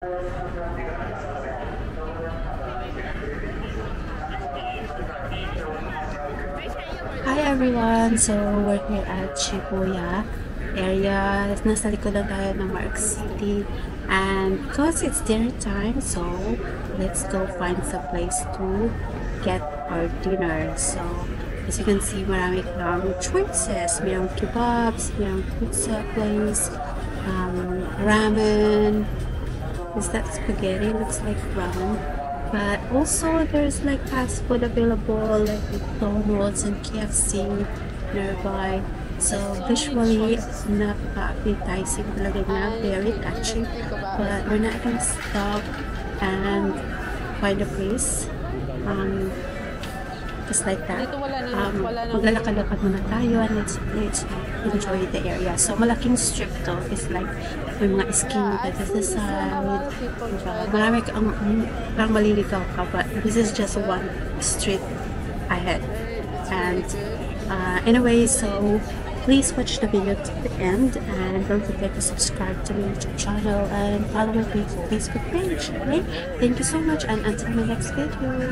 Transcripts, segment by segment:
Hi everyone! So, we're here at Shibuya area. Nasa likod lang tayo ng Mark City. And because it's dinner time, so let's go find some place to get our dinner. So, as you can see, marami kang choices. Mayroong kebabs, mayroong pizza place, ramen. Is that spaghetti? Looks like ramen. But also there's like fast food available like McDonald's and KFC nearby. So visually napaka-appetizing talaga na, very touching. But we're not gonna stop and find a place. Just like that. Maglalakad-lakad muna tayo and let's enjoy the area. So malaking strip to. It's like may mga skin that is the side. Marami parang maliligaw ka, but this is just one street ahead. And anyway, so please watch the video to the end and don't forget to subscribe to my YouTube channel and follow my Facebook page. Okay? Thank you so much and until my next video.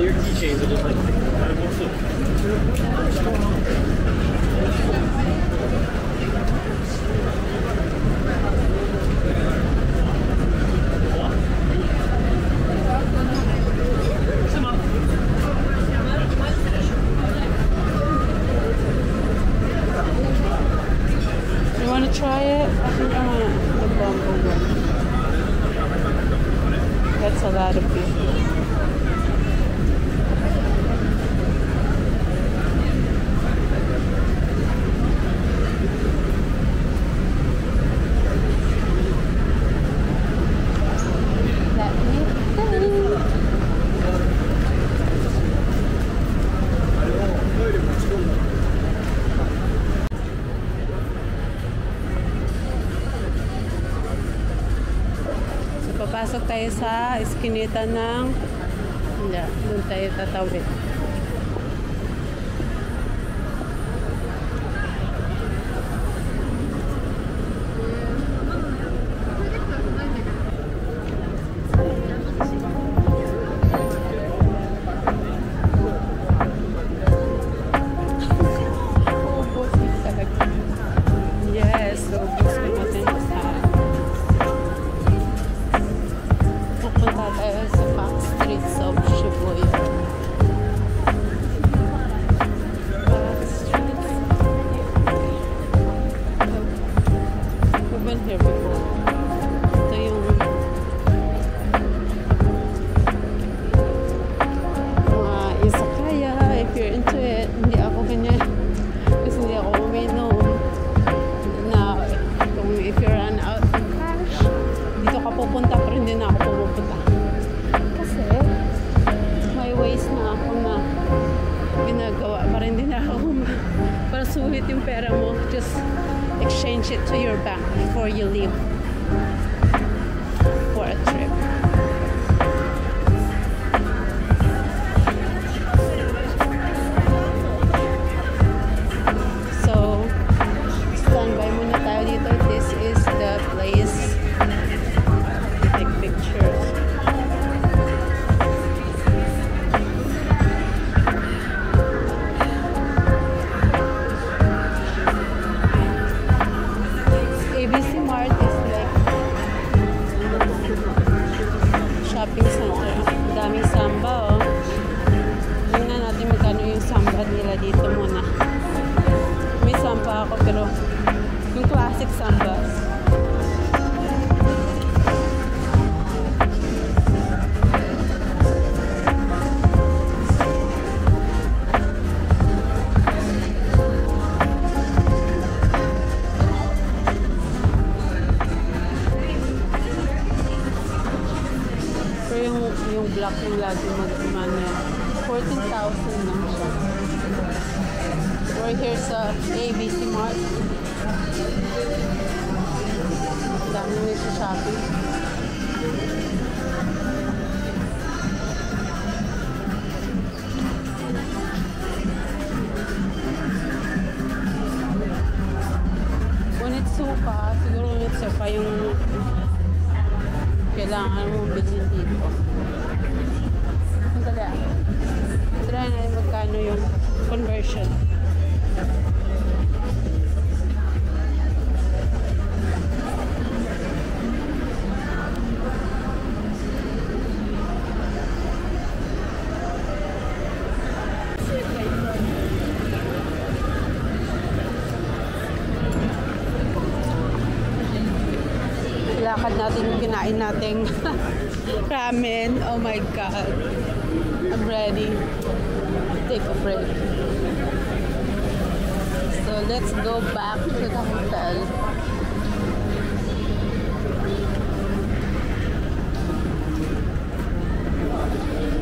Your keychains are just like You want to try it? I think I want the bumble one. That's a lot of people. Papasok tayo sa iskinita ng doon tayo tatawid. Yes, so pupunta tayo sa back streets of Shibuya. ginagawa para hindi na ako para sulit yung pera mo. Just exchange it to your bank before you leave for a trip. So, standby muna tayo dito. This is the place. Take pictures. ABC Mart is like shopping center. Ang daming samba, oh. Tingnan natin magkano yung samba nila dito muna. May samba ako pero yung classic samba. Pero yung black yung lagi mag-umano. 14,000 lang siya. We're here sa ABC Mart. Dami na sa shopping. Onitsuka, siguro Onitsuka yung kailangan mong bilhin dito. Ang dali. Try na magkano yung conversion. Lakad natin yung kinain nating ramen. Oh my God. I'm ready to take a break. So let's go back to the hotel.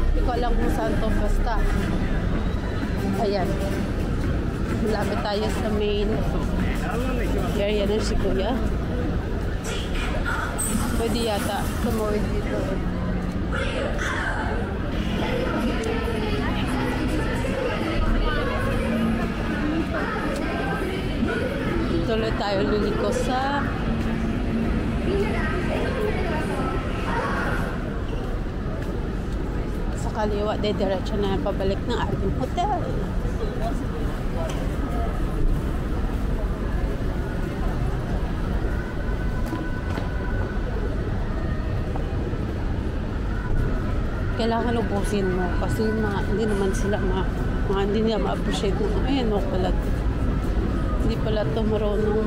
Hindi ko alam kung saan to basta. Ayan. Malapit tayo sa main area ng Shibuya. Pwede yata tumawid dito. Tuloy tayo liliko sa kaliwa. Diretso na pabalik ng ating hotel. Kailangan ubusin mo kasi hindi naman sila hindi nila ma-appreciate na ayun o pala hindi pala ito marunong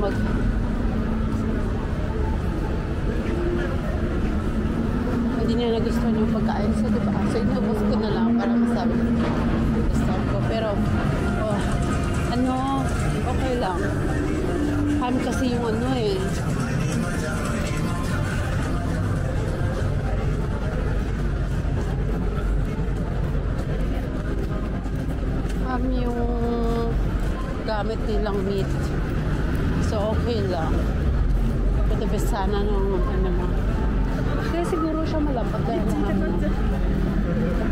hindi niya nagustuhan yung pagkain so diba so inubos ko na lang para masabi gusto ko pero okay lang ham kasi yung yung gamit nilang meat. So, okay lang. Pero best sana nung kaya siguro siya malapad dahil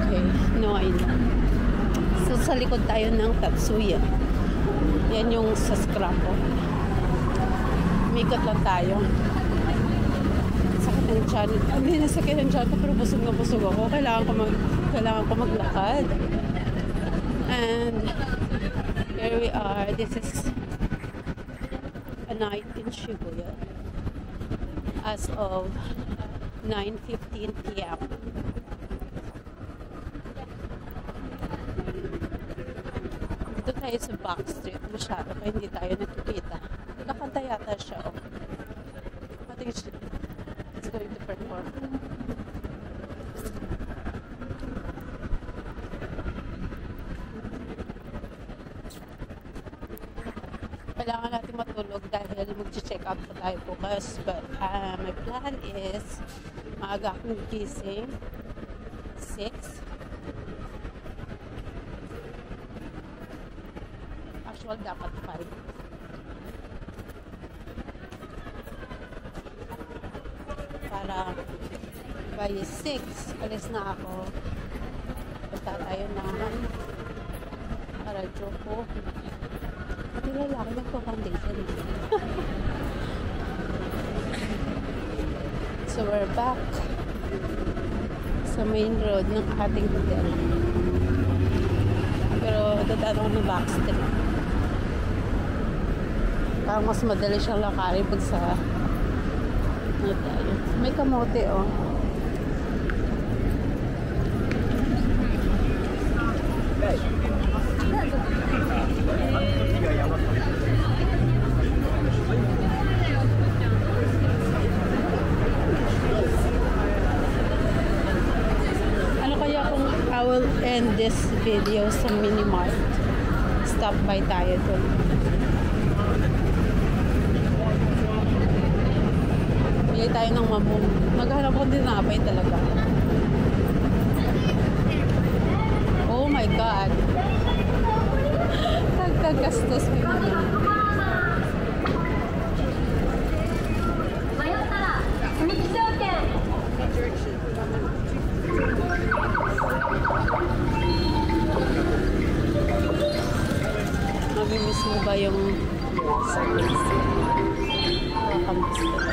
okay. No idea. So, sa likod tayo ng Tatsuya. Yan yung sa scramble. Mikot lang tayo. Sakit ng tiyan. Hindi na sakit ng tiyan ko pero busog na busog ako. Kailangan ko maglakad. And here we are. This is a night in Shibuya as of 9:15 p.m. Dito tayo sa Backstreet. Masyado pa hindi tayo nakikita. Nakakanta yata siya. I think it's going to perform. Kailangan natin matulog dahil mag-check out pa tayo bukas. But my plan is maaga akong gising 6 Usual dapat 5. Para by 6, alis na ako. Punta tayo ng Harajuku. Pati lalaki nagpa-foundation. So we're back sa main road ng ating hotel. Pero dadaan ako ng backstreet. Parang mas madali siyang lakari pag sa hotel. May kamote oh. Ano kaya kung I will end this video sa Minimart? Stop by tayo dun. Bili tayo ng mamong. Maghanap ko din na apay talaga. Oh my God. Nagkagastos ko naman. Mamimiss mo ba yung service? Nakakamiss ko.